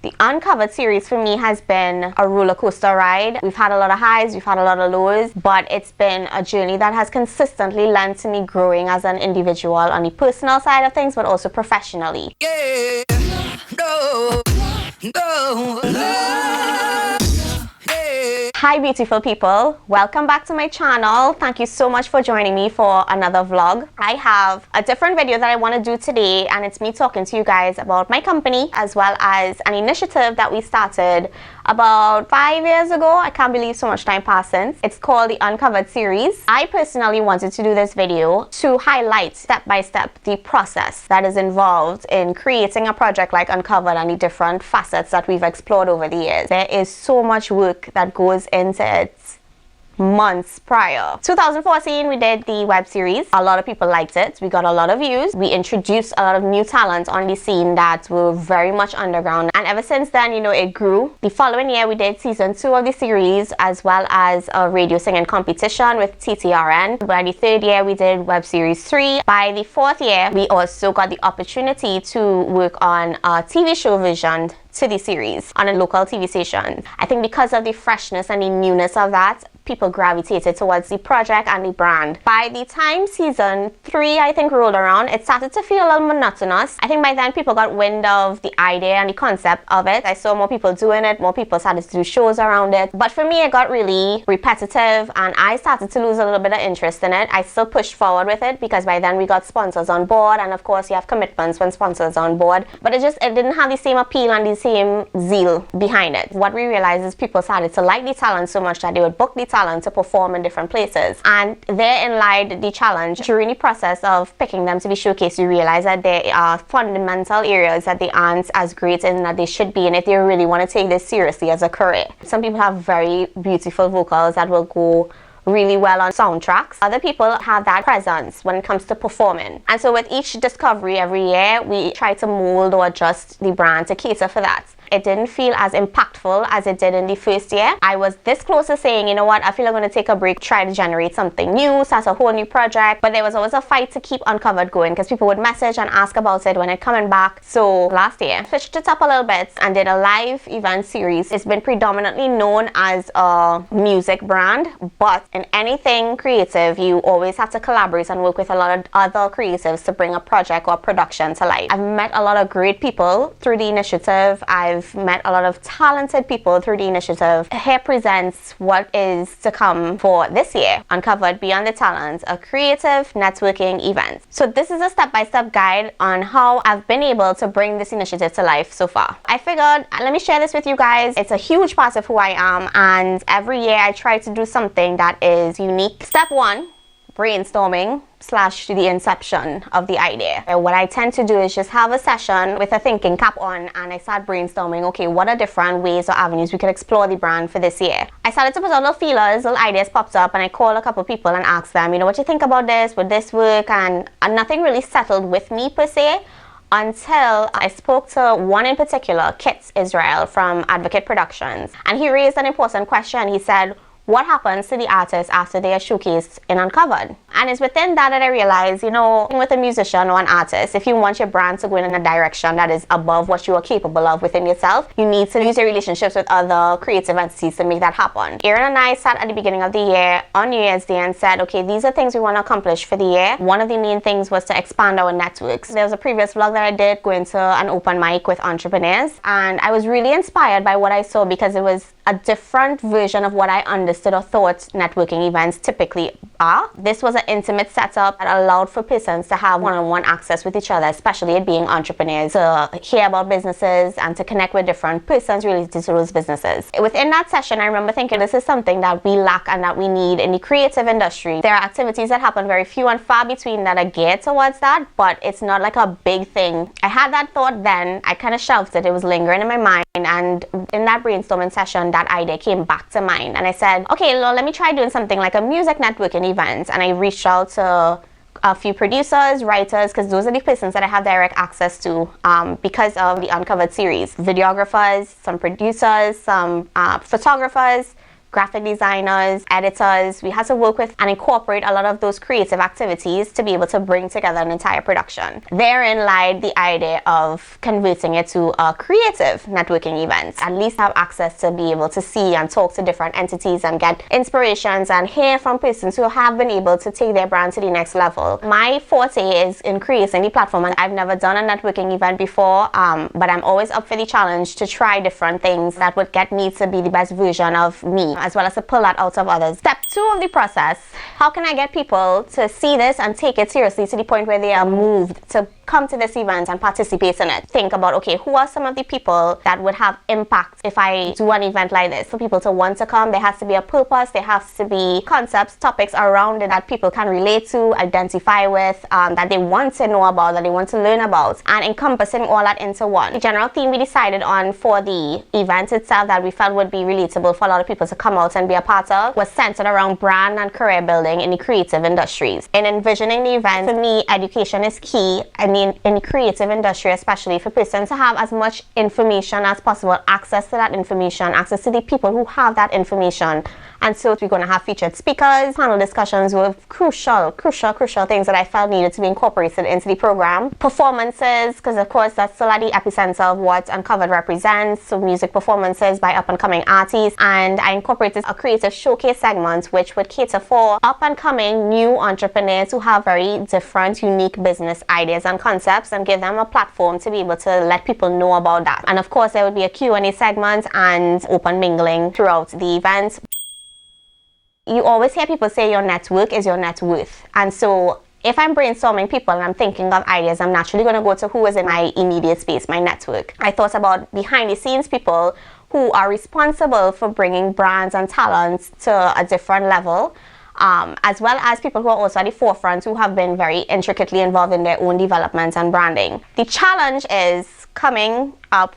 The Uncovered series for me has been a roller coaster ride. We've had a lot of highs, we've had a lot of lows, but it's been a journey that has consistently led to me growing as an individual on the personal side of things, but also professionally. Yeah, no, no, no. Hi beautiful people, welcome back to my channel. Thank you so much for joining me for another vlog. I have a different video that I want to do today, and it's me talking to you guys about my company as well as an initiative that we started about 5 years ago. I can't believe so much time passed since. It's called the Uncovered series. I personally wanted to do this video to highlight step by step the process that is involved in creating a project like Uncovered and the different facets that we've explored over the years. There is so much work that goes into it months prior. 2014 we did the web series. A lot of people liked it. We got a lot of views. We introduced a lot of new talent on the scene that were very much underground, and ever since then, you know, it grew. The following year we did season 2 of the series as well as a radio singing competition with TTRN. By the third year we did web series 3. By the fourth year we also got the opportunity to work on a TV show version to the series on a local TV station. I think because of the freshness and the newness of that, people gravitated towards the project and the brand. By the time season 3 I think rolled around, it started to feel a little monotonous. I think by then people got wind of the idea and the concept of it. I saw more people doing it, more people started to do shows around it. But for me it got really repetitive and I started to lose a little bit of interest in it. I still pushed forward with it because by then we got sponsors on board, and of course you have commitments when sponsors are on board. But it didn't have the same appeal and the same zeal behind it. What we realized is people started to like the talent so much that they would book the talent to perform in different places, and therein lied the challenge. During the process of picking them to be showcased, you realize that there are fundamental areas that they aren't as great in that they should be in if they really want to take this seriously as a career. Some people have very beautiful vocals that will go really well on soundtracks. Other people have that presence when it comes to performing. And so with each discovery every year, we try to mold or adjust the brand to cater for that. It didn't feel as impactful as it did in the first year. I was this close to saying, you know what, I feel I'm going to take a break, try to generate something new, start a whole new project. But there was always a fight to keep Uncovered going because people would message and ask about it when it coming back. So last year, switched it up a little bit and did a live event series. It's been predominantly known as a music brand, but in anything creative, you always have to collaborate and work with a lot of other creatives to bring a project or production to life. I've met a lot of great people through the initiative. I've met a lot of talented people through the initiative. Here presents what is to come for this year. Uncovered Beyond the Talent, a creative networking event. So this is a step-by-step guide on how I've been able to bring this initiative to life so far. I figured, let me share this with you guys. It's a huge part of who I am, and every year I try to do something that is unique. Step 1, brainstorming / the inception of the idea. And what I tend to do is just have a session with a thinking cap on, and I start brainstorming, okay, what are different ways or avenues we could explore the brand for this year. I started to put out little feelers, little ideas popped up, and I called a couple people and asked them, you know, what you think about this, would this work? And nothing really settled with me per se until I spoke to one in particular, Kit Israel from Advocate Productions, and he raised an important question. He said, what happens to the artists after they are showcased in Uncovered? And it's within that I realized, you know, with a musician or an artist, if you want your brand to go in a direction that is above what you are capable of within yourself, you need to use your relationships with other creative entities to make that happen. Aaron and I sat at the beginning of the year on New Year's Day and said, okay, these are things we want to accomplish for the year. One of the main things was to expand our networks. There was a previous vlog that I did going to an open mic with entrepreneurs, and I was really inspired by what I saw because it was a different version of what I understood or thought networking events typically are. This was an intimate setup that allowed for persons to have one-on-one access with each other, especially it being entrepreneurs, to hear about businesses and to connect with different persons related to those businesses. Within that session, I remember thinking this is something that we lack and that we need in the creative industry. There are activities that happen very few and far between that are geared towards that, but it's not like a big thing. I had that thought then, I kind of shelved it, it was lingering in my mind, and in that brainstorming session, that idea came back to mind, and I said, okay, well, let me try doing something like a music networking event. And I reached out to a few producers, writers, because those are the persons that I have direct access to because of the Uncovered series. Videographers, some producers, some photographers, graphic designers, editors. We had to work with and incorporate a lot of those creative activities to be able to bring together an entire production. Therein lied the idea of converting it to a creative networking event. At least have access to be able to see and talk to different entities and get inspirations and hear from persons who have been able to take their brand to the next level. My forte is in creating the platform, and I've never done a networking event before, but I'm always up for the challenge to try different things that would get me to be the best version of me, as well as to pull that out of others. Step 2 of the process: how can I get people to see this and take it seriously to the point where they are moved to come to this event and participate in it? Think about, okay, who are some of the people that would have impact if I do an event like this? For people to want to come, there has to be a purpose, there has to be concepts, topics around it that people can relate to, identify with, that they want to know about, that they want to learn about, and encompassing all that into one. The general theme we decided on for the event itself that we felt would be relatable for a lot of people to come out and be a part of was centered around brand and career building in the creative industries. In envisioning the event, for me, education is key, and in the creative industry, especially for persons to have as much information as possible, access to that information, access to the people who have that information. And so we're going to have featured speakers, panel discussions with crucial things that I felt needed to be incorporated into the program. Performances, because of course that's still at the epicenter of what Uncovered represents. So music performances by up and coming artists. And I incorporated a creative showcase segment which would cater for up and coming new entrepreneurs who have very different, unique business ideas and concepts, and give them a platform to be able to let people know about that. And of course there would be a Q&A segment and open mingling throughout the event. You always hear people say your network is your net worth. And so if I'm brainstorming people and I'm thinking of ideas, I'm naturally going to go to who is in my immediate space, my network. I thought about behind the scenes people who are responsible for bringing brands and talents to a different level, as well as people who are also at the forefront who have been very intricately involved in their own development and branding. The challenge is coming up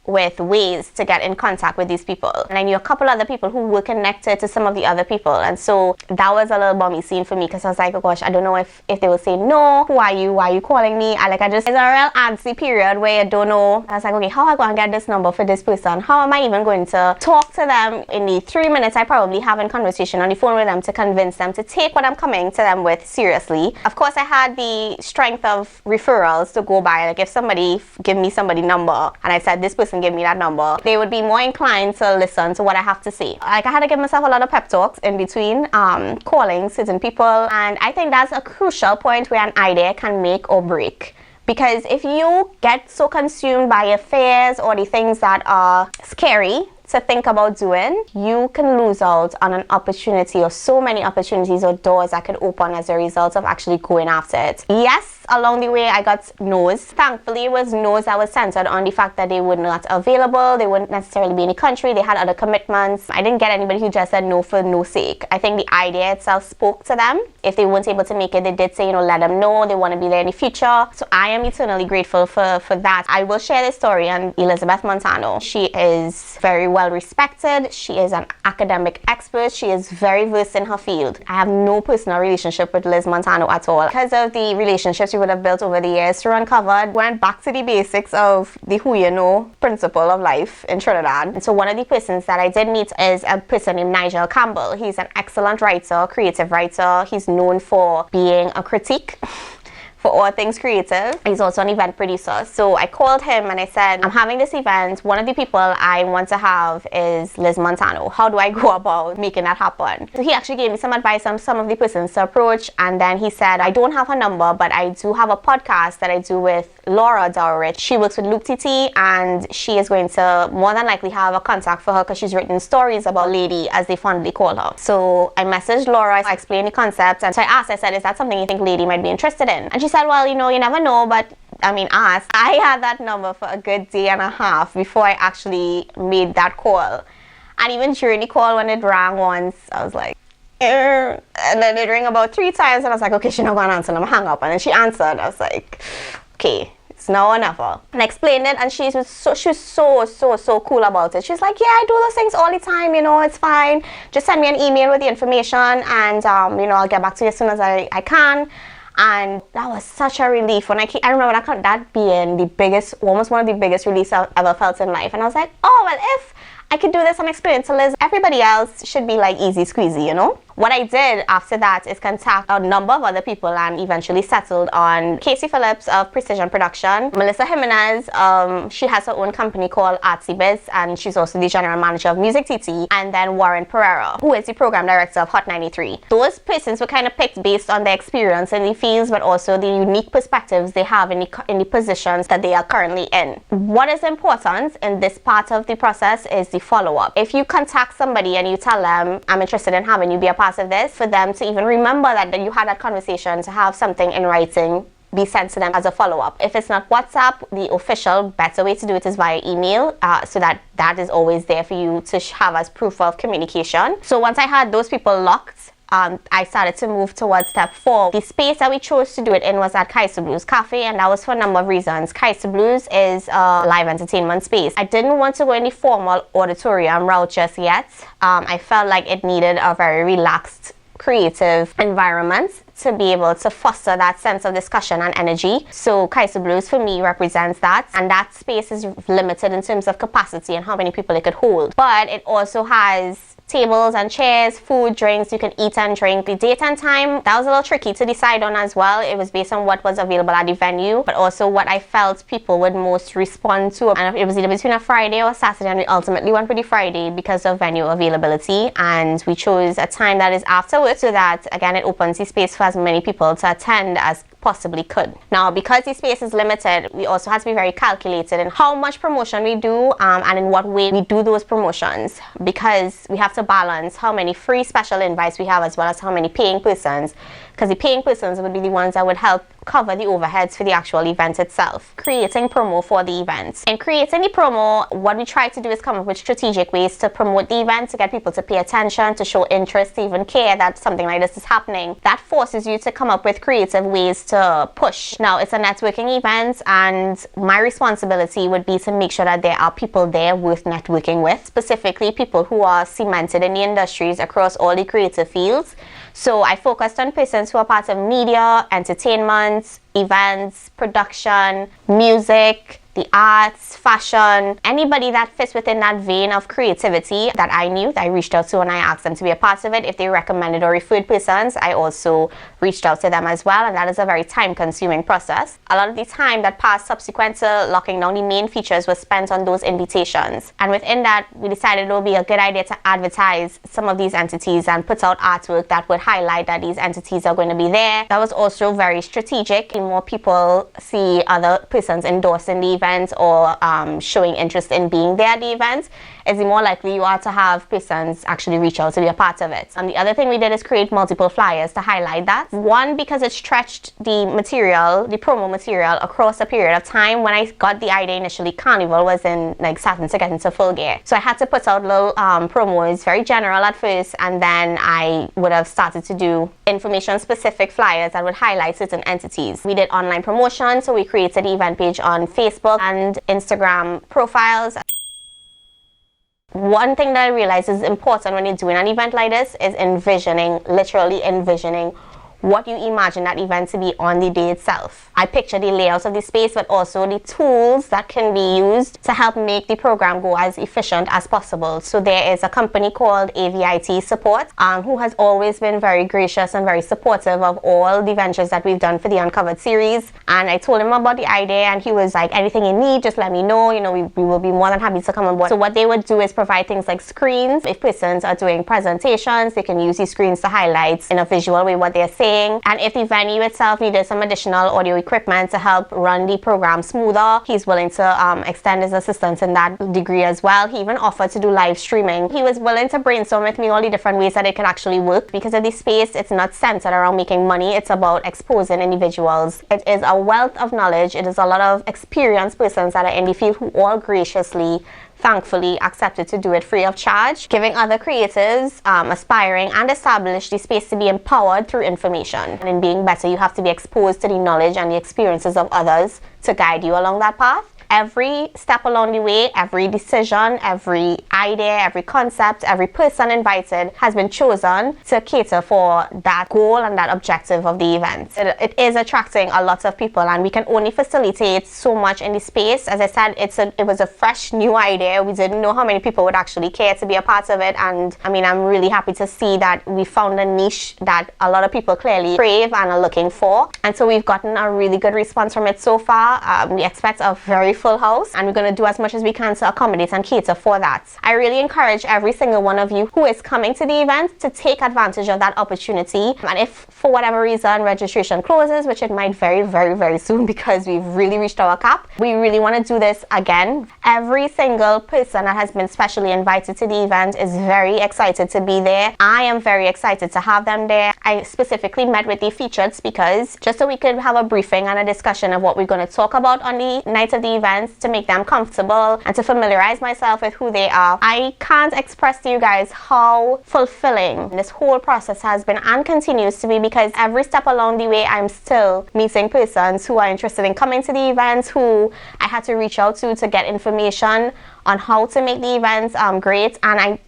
with ways to get in contact with these people. And I knew a couple other people who were connected to some of the other people. And so that was a little bummy scene for me, because I was like, oh gosh, I don't know if they will say no. Who are you? Why are you calling me? It's a real antsy period where I don't know. I was like, okay, how am I going to get this number for this person? How am I even going to talk to them in the 3 minutes I probably have in conversation on the phone with them to convince them to take what I'm coming to them with seriously? Of course, I had the strength of referrals to go by. Like if somebody give me somebody's number and I said, this person give me that number, they would be more inclined to listen to what I have to say. Like I had to give myself a lot of pep talks in between calling certain people, and I think that's a crucial point where an idea can make or break. Because if you get so consumed by your fears or the things that are scary to think about doing, you can lose out on an opportunity or so many opportunities or doors that could open as a result of actually going after it. Yes, along the way I got no's. Thankfully it was no's that was centered on the fact that they were not available, they wouldn't necessarily be in the country, they had other commitments. I didn't get anybody who just said no for no sake. I think the idea itself spoke to them. If they weren't able to make it, they did say, let them know they want to be there in the future. So I am eternally grateful for that. I will share this story on Elizabeth Montano. She is very well respected. She is an academic expert. She is very versed in her field. I have no personal relationship with Liz Montano at all. Because of the relationships we would have built over the years through Uncovered, went back to the basics of the who you know principle of life in Trinidad. And so one of the persons that I did meet is a person named Nigel Campbell. He's an excellent writer, creative writer. He's known for being a critique for all things creative. He's also an event producer. So I called him and I said, I'm having this event. One of the people I want to have is Liz Montano. How do I go about making that happen? So he actually gave me some advice on some of the persons to approach. And then he said, I don't have her number, but I do have a podcast that I do with Laura Dowrich. She works with Luke TT, and she is going to more than likely have a contact for her because she's written stories about Lady, as they fondly call her. So I messaged Laura, I explained the concept, and so I asked, I said, is that something you think Lady might be interested in? And she said, well, you never know, but ask. I had that number for a good day and a half before I actually made that call. And even during the call, when it rang once, I was like, and then it rang about 3 times, and I was like, okay, she's not going to answer, I'm going to hang up. And then she answered. I was like, okay, it's now or never. And I explained it, and she was so cool about it. She's like, yeah, I do those things all the time, it's fine. Just send me an email with the information, and I'll get back to you as soon as I can. And that was such a relief. When I remember that being almost one of the biggest reliefs I've ever felt in life. And I was like, oh, well, if I could do this, I'm explaining to Liz. Everybody else should be like easy squeezy, you know? What I did after that is contact a number of other people and eventually settled on Casey Phillips of Precision Production, Melissa Jimenez, she has her own company called Artsy Biz, and she's also the general manager of Music TT, and then Warren Pereira, who is the program director of Hot 93. Those persons were kind of picked based on their experience in the fields, but also the unique perspectives they have in the positions that they are currently in. What is important in this part of the process is the follow-up. If you contact somebody and you tell them, I'm interested in having you be a part of this, for them to even remember that you had that conversation, to have something in writing be sent to them as a follow-up. If it's not WhatsApp, the official better way to do it is via email, so that is always there for you to have as proof of communication. So once I had those people locked, I started to move towards step 4. The space that we chose to do it in was at Kaiso Blues Cafe, and that was for a number of reasons. Kaiso Blues is a live entertainment space. I didn't want to go in the formal auditorium route just yet. I felt like it needed a very relaxed, creative environment to be able to foster that sense of discussion and energy. So Kaiso Blues for me represents that, and that space is limited in terms of capacity and how many people it could hold. But it also has tables and chairs, food, drinks, you can eat and drink. The date and time, that was a little tricky to decide on as well. It was based on what was available at the venue, but also what I felt people would most respond to. And it was either between a Friday or a Saturday, and we ultimately went for the Friday because of venue availability. And we chose a time that is afterwards, so that, again, it opens the space for as many people to attend as possibly could. Now, because the space is limited, we also have to be very calculated in how much promotion we do, and in what way we do those promotions, because we have to balance how many free special invites we have as well as how many paying persons, because the paying persons would be the ones that would help cover the overheads for the actual event itself. Creating promo for the event. In creating the promo, what we try to do is come up with strategic ways to promote the event, to get people to pay attention, to show interest, to even care that something like this is happening. That forces you to come up with creative ways to push. Now, it's a networking event, and my responsibility would be to make sure that there are people there worth networking with, specifically people who are cemented in the industries across all the creative fields. So I focused on persons who are part of media, entertainment, events, production, music, the arts, fashion, anybody that fits within that vein of creativity that I knew, that I reached out to and I asked them to be a part of it. If they recommended or referred persons, I also reached out to them as well, and that is a very time-consuming process. A lot of the time that passed subsequent to locking down the main features was spent on those invitations, and within that we decided it would be a good idea to advertise some of these entities and put out artwork that would highlight that these entities are going to be there. That was also very strategic. The more people see other persons endorsing the event or showing interest in being there at the event, is the more likely you are to have persons actually reach out to be a part of it. And the other thing we did is create multiple flyers to highlight that. One, because it stretched the material, the promo material, across a period of time. When I got the idea initially, Carnival was starting to get into full gear. So I had to put out little promos, very general at first, and then I would have started to do information-specific flyers that would highlight certain entities. We did online promotion, so we created the event page on Facebook and Instagram profiles. One thing that I realized is important when you're doing an event like this is literally envisioning what you imagine that event to be on the day itself. I picture the layouts of the space, but also the tools that can be used to help make the program go as efficient as possible. So there is a company called AVIT Support, who has always been very gracious and very supportive of all the ventures that we've done for the Uncovered series. And I told him about the idea, and he was like, anything you need, just let me know. You know, we will be more than happy to come on board. So what they would do is provide things like screens. If persons are doing presentations, they can use these screens to highlight in a visual way what they're saying. And if the venue itself needed some additional audio equipment to help run the program smoother, he's willing to extend his assistance in that degree as well. He even offered to do live streaming. He was willing to brainstorm with me all the different ways that it could actually work, because of the space, it's not centered around making money, it's about exposing individuals. It is a wealth of knowledge. It is a lot of experienced persons that are in the field who all graciously, thankfully, accepted to do it free of charge, giving other creatives aspiring and established the space to be empowered through information. And in being better, you have to be exposed to the knowledge and the experiences of others to guide you along that path. every step along the way, every decision, every idea, every concept, every person invited has been chosen to cater for that goal and that objective of the event. It is attracting a lot of people, and we can only facilitate so much in the space. As I said, it was a fresh new idea. We didn't know how many people would actually care to be a part of it, and I mean, I'm really happy to see that we found a niche that a lot of people clearly crave and are looking for, and so we've gotten a really good response from it so far. We expect a very full house, and we're going to do as much as we can to accommodate and cater for that. I really encourage every single one of you who is coming to the event to take advantage of that opportunity, and if for whatever reason registration closes, which it might very soon because we've really reached our cap, we really want to do this again. Every single person that has been specially invited to the event is very excited to be there. I am very excited to have them there. I specifically met with the featured speakers just so we could have a briefing and a discussion of what we're going to talk about on the night of the event, to make them comfortable and to familiarize myself with who they are. I can't express to you guys how fulfilling this whole process has been and continues to be, because every step along the way I'm still meeting persons who are interested in coming to the events, who I had to reach out to get information on how to make the events great, and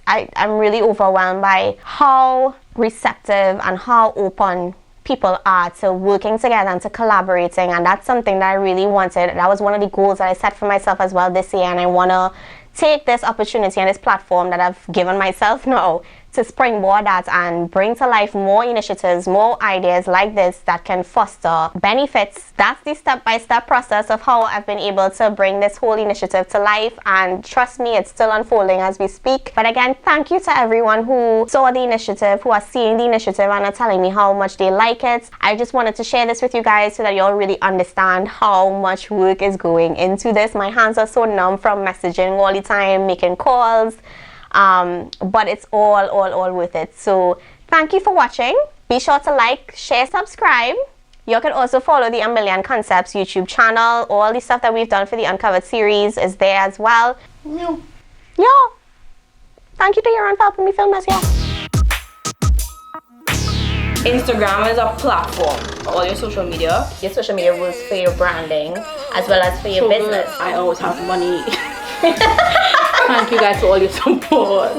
I'm really overwhelmed by how receptive and how open people are to working together and to collaborating, and that's something that I really wanted. That was one of the goals that I set for myself as well this year, and I want to take this opportunity and this platform that I've given myself now to springboard that and bring to life more initiatives, more ideas like this that can foster benefits. That's the step-by-step process of how I've been able to bring this whole initiative to life, and trust me, it's still unfolding as we speak. But again, thank you to everyone who saw the initiative, who are seeing the initiative and are telling me how much they like it. I just wanted to share this with you guys so that you all really understand how much work is going into this. My hands are so numb from messaging all the time, making calls, but it's all worth it. So thank you for watching. Be sure to like, share, subscribe. You can also follow the Millien Concepts YouTube channel. All the stuff that we've done for the Uncovered series is there as well. Yeah. Thank you to your for helping me film this. Yeah. Instagram is a platform for all your social media. Your social media was for your branding as well as for your business. I always have money. Thank you guys for all your support.